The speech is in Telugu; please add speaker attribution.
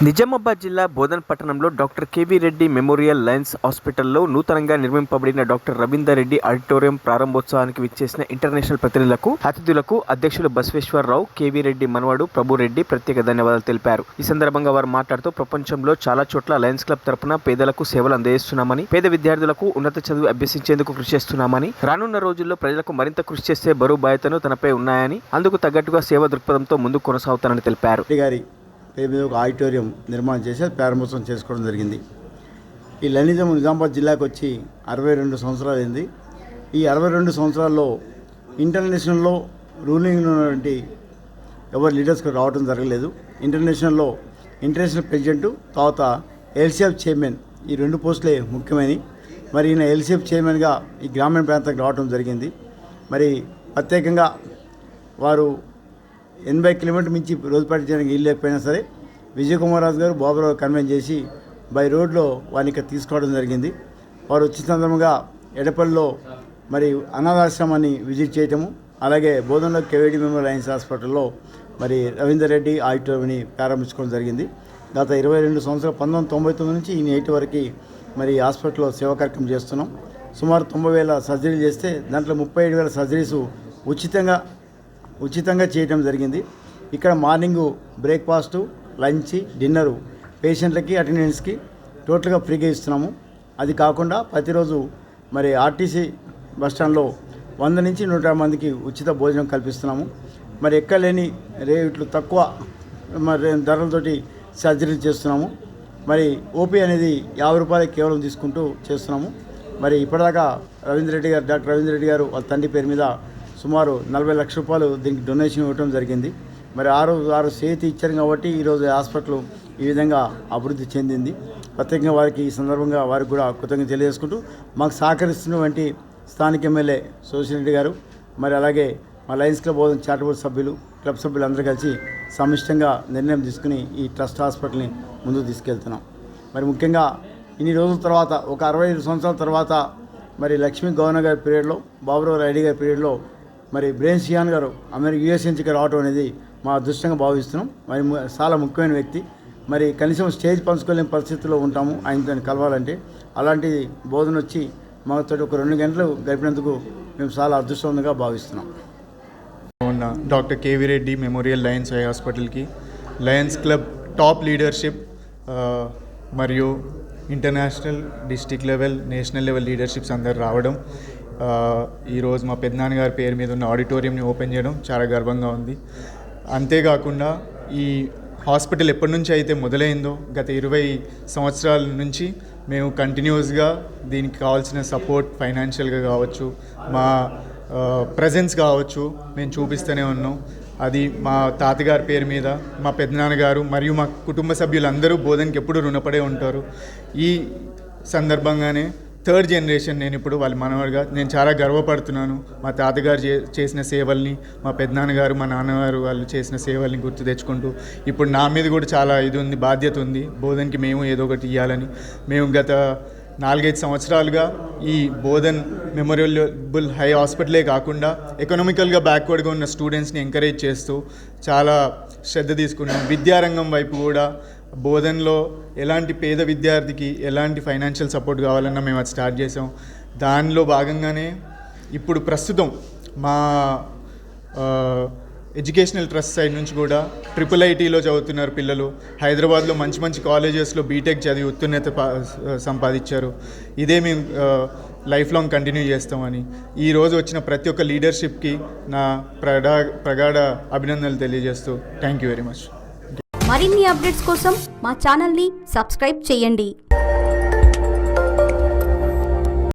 Speaker 1: నిజామాబాద్ జిల్లా బోధన్ పట్టణంలో doctor KV Reddy memorial Lions హాస్పిటల్లో నూతనంగా నిర్మింపబడిన డాక్టర్ రవీందర్ రెడ్డి ఆడిటోరియం ప్రారంభోత్సవానికి విచ్చేసిన ఇంటర్నేషనల్ ప్రతినిధులకు, అతిథులకు అధ్యక్షులు బసవేశ్వరరావు, కేవీ రెడ్డి మనవడు ప్రభురెడ్డి ప్రత్యేక ధన్యవాదాలు తెలిపారు. ఈ సందర్భంగా వారు మాట్లాడుతూ ప్రపంచంలో చాలా చోట్ల లయన్స్ క్లబ్ తరపున పేదలకు సేవలు అందజేస్తున్నామని, పేద విద్యార్థులకు ఉన్నత చదువు అభ్యసించేందుకు కృషి చేస్తున్నామని, రానున్న రోజుల్లో ప్రజలకు మరింత కృషి చేసే బరువు బాధ్యతను తనపై ఉన్నాయని, అందుకు తగ్గట్టుగా సేవా దృక్పథంతో ముందుకు కొనసాగుతానని తెలిపారు.
Speaker 2: మీద ఒక ఆడిటోరియం నిర్మాణం చేసి ప్రారంభోత్సవం చేసుకోవడం జరిగింది. ఈ లయనిజం నిజామాబాద్ జిల్లాకు వచ్చి 62 సంవత్సరాలు అయింది. ఈ 62 సంవత్సరాల్లో ఇంటర్నేషనల్లో రూలింగ్ ఉన్నటువంటి ఎవరు లీడర్స్కి రావడం జరగలేదు. ఇంటర్నేషనల్ ప్రెసిడెంట్, తర్వాత ఎల్సీఎఫ్ చైర్మన్, ఈ 2 పోస్టులే ముఖ్యమైనవి. మరి ఈయన ఎల్సీఎఫ్ చైర్మన్గా ఈ గ్రామీణ ప్రాంతానికి రావడం జరిగింది. మరి ప్రత్యేకంగా వారు 80 కిలోమీటర్ మించి రోజు పట్టించడానికి వీలు లేకపోయినా సరే విజయకుమార్ రాజు గారు బాబురావు కన్వెన్స్ చేసి బై రోడ్లో వారిని ఇక్కడ తీసుకోవడం జరిగింది. వారు వచ్చిన సందర్భంగా ఎడపల్లిలో మరి అనాథాశ్రమాన్ని విజిట్ చేయటము, అలాగే బోధనలో కేవీడి మెమోరియల్ లయన్స్ హాస్పిటల్లో మరి రవీందర్ రెడ్డి ఆడిటోరియంని ప్రారంభించుకోవడం జరిగింది. గత 22 సంవత్సరాలు 1999 నుంచి ఈ నేటి వరకు మరి హాస్పిటల్లో సేవా కార్యక్రమం చేస్తున్నాం. సుమారు 90,000 సర్జరీలు చేస్తే దాంట్లో 37,000 సర్జరీస్ ఉచితంగా చేయడం జరిగింది. ఇక్కడ మార్నింగు బ్రేక్ఫాస్టు, లంచ్, డిన్నరు పేషెంట్లకి, అటెండెంట్స్కి టోటల్గా ఫ్రీగా ఇస్తున్నాము. అది కాకుండా ప్రతిరోజు మరి ఆర్టీసీ బస్టాండ్లో 100 నుంచి 150 మందికి ఉచిత భోజనం కల్పిస్తున్నాము. మరి ఎక్కలేని రేట్లు తక్కువ మరి ధరలతోటి సర్జరీలు చేస్తున్నాము. మరి ఓపీ అనేది 50 రూపాయలు కేవలం తీసుకుంటూ చేస్తున్నాము. మరి ఇప్పటిదాకా డాక్టర్ రవీందర్ రెడ్డి గారు వాళ్ళ తండ్రి పేరు మీద సుమారు 40 లక్షల రూపాయలు దీనికి డొనేషన్ ఇవ్వడం జరిగింది. మరి ఆరు చేతి ఇచ్చారు కాబట్టి ఈరోజు హాస్పిటల్ ఈ విధంగా అభివృద్ధి చెందింది. ప్రత్యేకంగా వారికి ఈ సందర్భంగా వారికి కూడా కృతజ్ఞతలు తెలియజేసుకుంటూ మాకు సహకరిస్తున్నటువంటి స్థానిక ఎమ్మెల్యే సోషిరెడ్డి గారు, మరి అలాగే మా లయన్స్ క్లబ్ బోధన చారిటబుల్ సభ్యులు, క్లబ్ సభ్యులు అందరూ కలిసి సమిష్టంగా నిర్ణయం తీసుకుని ఈ ట్రస్ట్ హాస్పిటల్ని ముందుకు తీసుకెళ్తున్నాం. మరి ముఖ్యంగా ఇన్ని రోజుల తర్వాత ఒక 65 సంవత్సరాల తర్వాత మరి లక్ష్మీ గవర్నర్ గారి పీరియడ్లో, బాబురావు రెడ్డి గారి పీరియడ్లో మరి బ్రెయిన్ సియాన్ గారు యుఎస్ నుంచి రావడం అనేది మా అదృష్టంగా భావిస్తున్నాం. మరి చాలా ముఖ్యమైన వ్యక్తి. మరి కనీసం స్టేజ్ పంచుకోలేని పరిస్థితుల్లో ఉంటాము ఆయనతో కలవాలంటే. అలాంటి బోధన వచ్చి మాతో ఒక 2 గంటలు గడిపినందుకు మేము చాలా అదృష్టంగా భావిస్తున్నాం.
Speaker 3: Doctor KV Reddy memorial Lions I హాస్పిటల్కి లయన్స్ క్లబ్ టాప్ లీడర్షిప్ మరియు international, district level, national level leaderships అందరు రావడం, ఈరోజు మా పెద్దనాన్నగారి పేరు మీద ఉన్న ఆడిటోరియంని ఓపెన్ చేయడం చాలా గర్వంగా ఉంది. అంతేకాకుండా ఈ హాస్పిటల్ ఎప్పటి నుంచి అయితే మొదలైందో గత 20 సంవత్సరాల నుంచి మేము కంటిన్యూస్గా దీనికి కావాల్సిన సపోర్ట్ ఫైనాన్షియల్గా కావచ్చు, మా ప్రజెన్స్ కావచ్చు మేము చూపిస్తూనే ఉన్నాం. అది మా తాతగారి పేరు మీద, మా పెద్దనాన్నగారు మరియు మా కుటుంబ సభ్యులందరూ బోధనకి ఎప్పుడు రుణపడే ఉంటారు. ఈ సందర్భంగానే 3rd జనరేషన్ నేను ఇప్పుడు వాళ్ళ మనవడిగా నేను చాలా గర్వపడుతున్నాను. మా తాతగారు చేసిన సేవల్ని, మా పెద్దనాన్నగారు, మా నాన్నగారు వాళ్ళు చేసిన సేవల్ని గుర్తు తెచ్చుకుంటూ ఇప్పుడు నా మీద కూడా చాలా బాధ్యత ఉంది. బోధన్కి మేము ఏదో ఒకటి ఇవ్వాలని మేము గత 4-5 సంవత్సరాలుగా ఈ బోధన్ మెమోరియబుల్ హై హాస్పిటలే కాకుండా ఎకనామికల్గా బ్యాక్వర్డ్గా ఉన్న స్టూడెంట్స్ని ఎంకరేజ్ చేస్తూ చాలా శ్రద్ధ తీసుకున్నాం. విద్యారంగం వైపు కూడా బోధన్లో ఎలాంటి పేద విద్యార్థికి ఎలాంటి ఫైనాన్షియల్ సపోర్ట్ కావాలన్నా మేము అది స్టార్ట్ చేసాం. దానిలో భాగంగానే ఇప్పుడు ప్రస్తుతం మా ఎడ్యుకేషనల్ ట్రస్ట్ సైడ్ నుంచి కూడా IIITలో చదువుతున్నారు పిల్లలు. హైదరాబాద్లో మంచి కాలేజెస్లో బీటెక్ చదివి ఉత్తీర్ణత సంపాదించారు. ఇదే మేము లైఫ్ లాంగ్ కంటిన్యూ చేస్తామని ఈరోజు వచ్చిన ప్రతి ఒక్క లీడర్షిప్కి నా ప్రగాఢ అభినందనలు తెలియజేస్తూ థ్యాంక్ యూ వెరీ మచ్.
Speaker 4: మరిన్ని అప్డేట్స్ కోసం మా ఛానల్ని సబ్స్క్రైబ్ చేయండి.